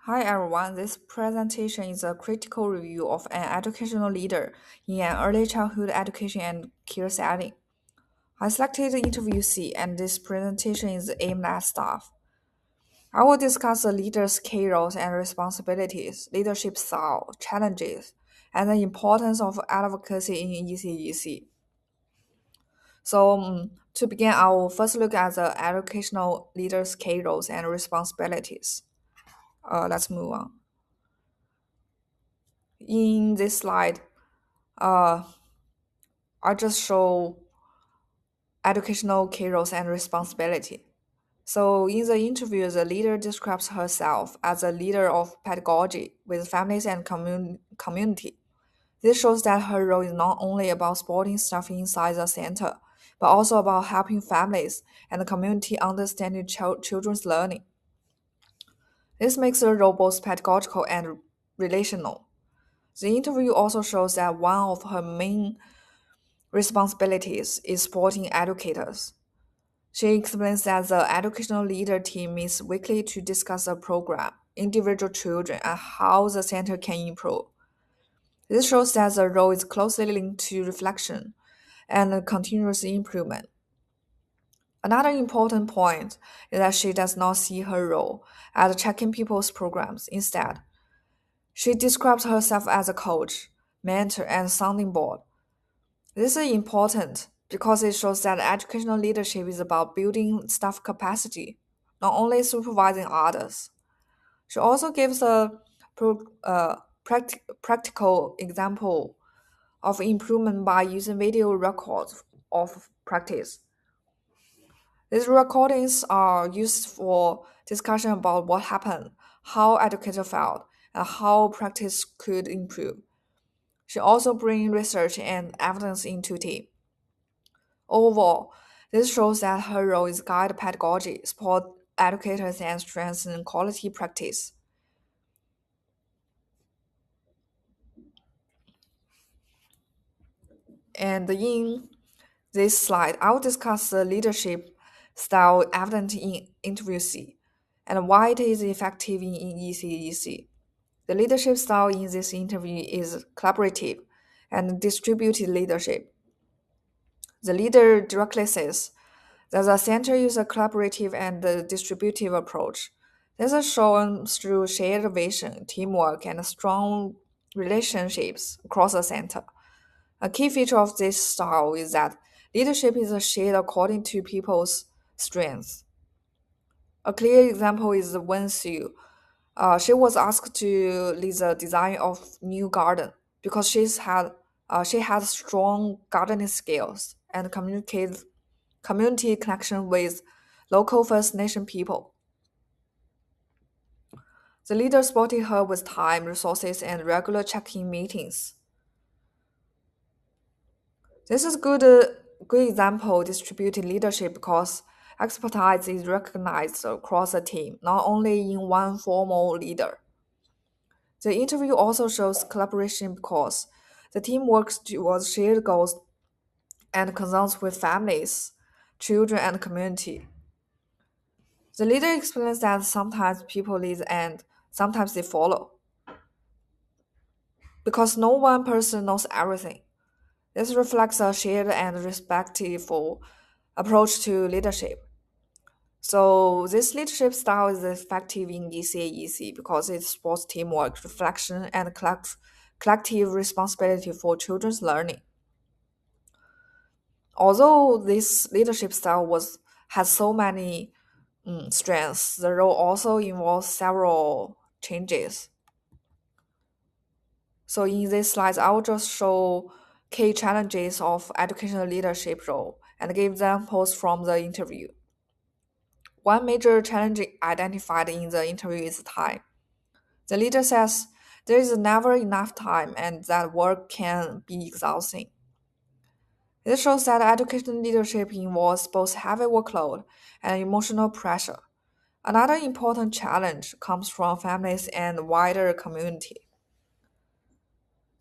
Hi everyone, this presentation is a critical review of an educational leader in an early childhood education and care setting. I selected the interview C and this presentation is aimed at staff. I will discuss the leader's key roles and responsibilities, leadership style, challenges, and the importance of advocacy in ECEC. To begin, I will first look at the educational leader's key roles and responsibilities. Let's move on. In this slide, uh, I just show educational key roles and responsibility. So in the interview, the leader describes herself as a leader of pedagogy with families and community. This shows that her role is not only about supporting staff inside the center, but also about helping families and the community understanding children's learning. This makes her role both pedagogical and relational. The interview also shows that one of her main responsibilities is supporting educators. She explains that the educational leader team meets weekly to discuss the program, individual children, and how the center can improve. This shows that the role is closely linked to reflection and continuous improvement. Another important point is that she does not see her role as checking people's programs. Instead, she describes herself as a coach, mentor, and sounding board. This is important because it shows that educational leadership is about building staff capacity, not only supervising others. She also gives a practical example of improvement by using video records of practice. These recordings are used for discussion about what happened, how educators felt, and how practice could improve. She also brings research and evidence into team. Overall, this shows that her role is guide pedagogy, support educators, and strengthen quality practice. And in this slide, I will discuss the leadership style evident in interview C and why it is effective in ECEC. The leadership style in this interview is collaborative and distributed leadership. The leader directly says that the center uses a collaborative and distributive approach. This is shown through shared vision, teamwork, and strong relationships across the center. A key feature of this style is that leadership is shared according to people's strengths. A clear example is when she was asked to lead the design of new garden because she has strong gardening skills and community connection with local First Nation people. The leader supported her with time, resources, and regular check-in meetings. This is good example distributed leadership because expertise is recognized across the team, not only in one formal leader. The interview also shows collaboration because the team works towards shared goals and concerns with families, children, and community. The leader explains that sometimes people lead and sometimes they follow because no one person knows everything. This reflects a shared and respectful approach to leadership. So this leadership style is effective in ECAEC because it supports teamwork, reflection, and collective responsibility for children's learning. Although this leadership style has so many strengths, the role also involves several changes. So in these slides, I will just show key challenges of educational leadership role and give examples from the interview. One major challenge identified in the interview is time. The leader says there is never enough time and that work can be exhausting. This shows that education leadership involves both heavy workload and emotional pressure. Another important challenge comes from families and wider community.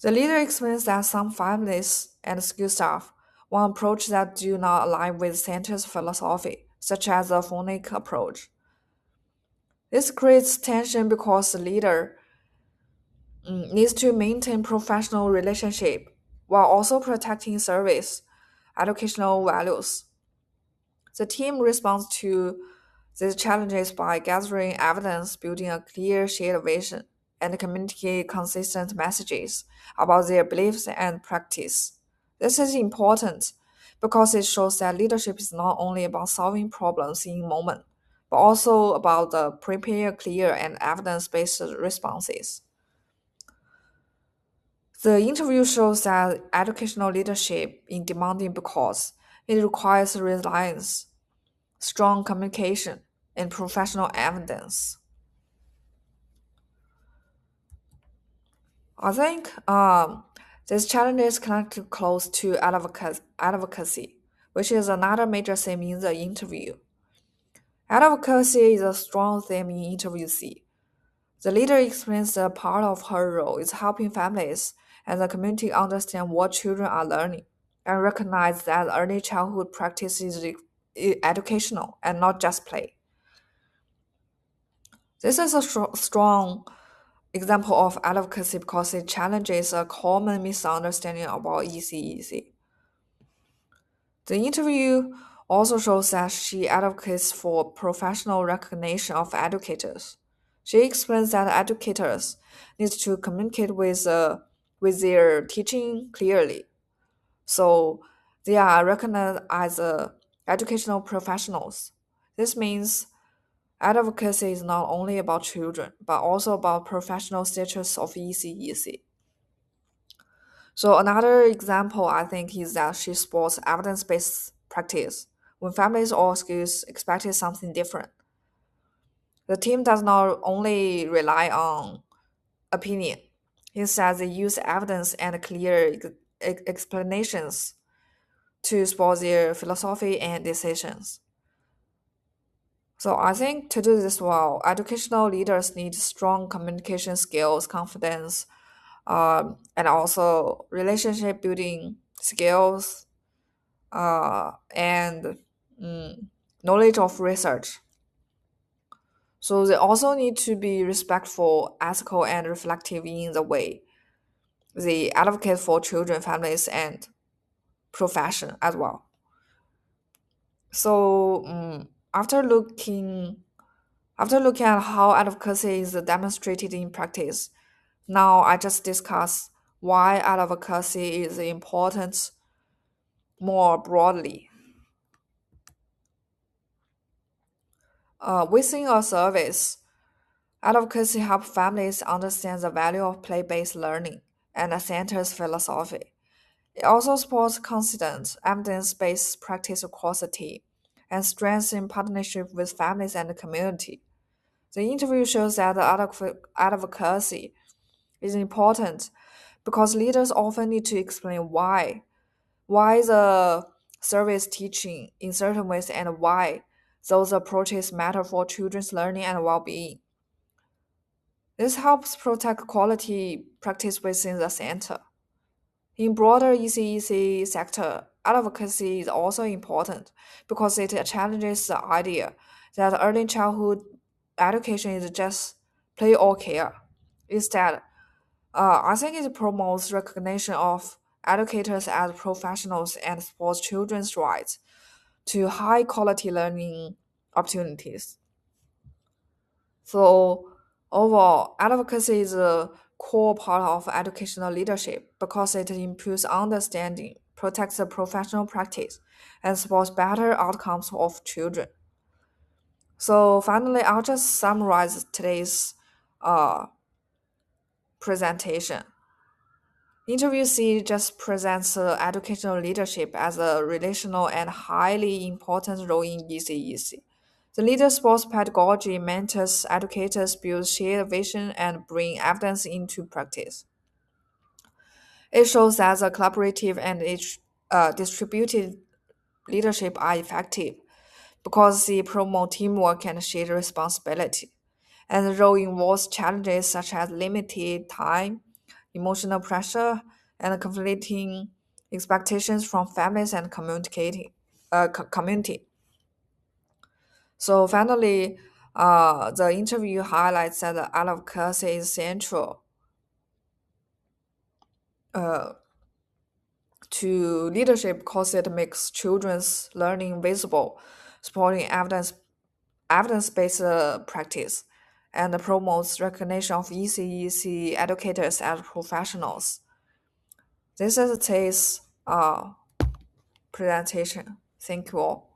The leader explains that some families and school staff want approach that do not align with center's philosophy, such as the phonic approach. This creates tension because the leader needs to maintain professional relationship while also protecting service, educational values. The team responds to these challenges by gathering evidence, building a clear shared vision, and communicating consistent messages about their beliefs and practice. This is important because it shows that leadership is not only about solving problems in moment, but also about prepare clear and evidence-based responses. The interview shows that educational leadership is demanding because it requires resilience, strong communication, and professional evidence. I think this challenge is connected close to advocacy, which is another major theme in the interview. Advocacy is a strong theme in interview C. The leader explains that part of her role is helping families and the community understand what children are learning and recognize that early childhood practice is educational and not just play. This is a strong example of advocacy because it challenges a common misunderstanding about ECEC. The interview also shows that she advocates for professional recognition of educators. She explains that educators need to communicate with their teaching clearly, so they are recognized as educational professionals. This means advocacy is not only about children, but also about professional status of ECEC. So another example I think is that she supports evidence-based practice. When families or schools expected something different, the team does not only rely on opinion. Instead, they use evidence and clear explanations to support their philosophy and decisions. So I think to do this well, educational leaders need strong communication skills, confidence, and also relationship building skills, and mm, knowledge of research. So they also need to be respectful, ethical, and reflective in the way they advocate for children, families, and profession as well. So after looking at how advocacy is demonstrated in practice, now I just discuss why advocacy is important more broadly. Within a service, advocacy helps families understand the value of play-based learning and the center's philosophy. It also supports consistent, evidence-based practice across the team and strengthens partnership with families and the community. The interview shows that advocacy is important because leaders often need to explain why the service teaching in certain ways and why those approaches matter for children's learning and well-being. This helps protect quality practice within the center. In broader ECEC sector, advocacy is also important because it challenges the idea that early childhood education is just play or care. Instead, I think it promotes recognition of educators as professionals and supports children's rights to high quality learning opportunities. So overall, advocacy is a core part of educational leadership because it improves understanding, protects the professional practice, and supports better outcomes of children. So finally, I'll just summarize today's uh, presentation. Interview C just presents educational leadership as a relational and highly important role in ECEC. The leader supports pedagogy, mentors, educators, builds shared vision, and bring evidence into practice. It shows that the collaborative and distributed leadership are effective because they promote teamwork and shared responsibility. And the role involves challenges such as limited time, emotional pressure, and conflicting expectations from families and community. So finally, The interview highlights that the advocacy is central uh, to leadership because it makes children's learning visible, supporting evidence-based practice, and promotes recognition of ECEC educators as professionals. This is today's presentation. Thank you all.